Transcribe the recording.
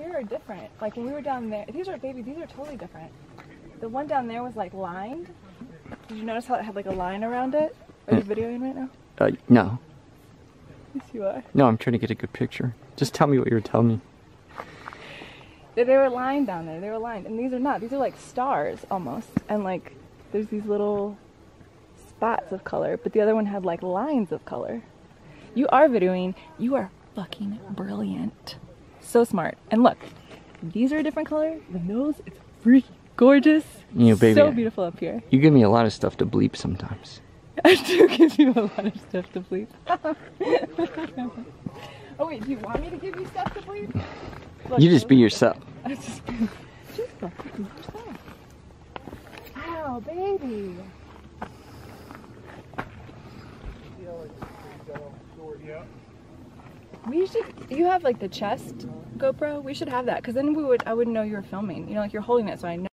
here are different. Like when we were down there, these are totally different. The one down there was like lined. Did you notice how it had like a line around it? Are you videoing right now? No. Yes, you are. No, I'm trying to get a good picture. Just tell me what you were telling me. They were lined down there. They were lined. And these are not. These are like stars almost. And like there's these little spots of color. But the other one had like lines of color. You are videoing. You are fucking brilliant. So smart. And look, these are a different color. The nose, it's freaking gorgeous. You know, baby, so beautiful up here. You give me a lot of stuff to bleep sometimes. I do give you a lot of stuff to bleep. Oh wait, do you want me to give you stuff to bleep? Look, You just be yourself. Just be yourself. Ow, baby. We should, you have like the chest GoPro? We should have that, because then I wouldn't know you were filming. You know, like you're holding it so I know.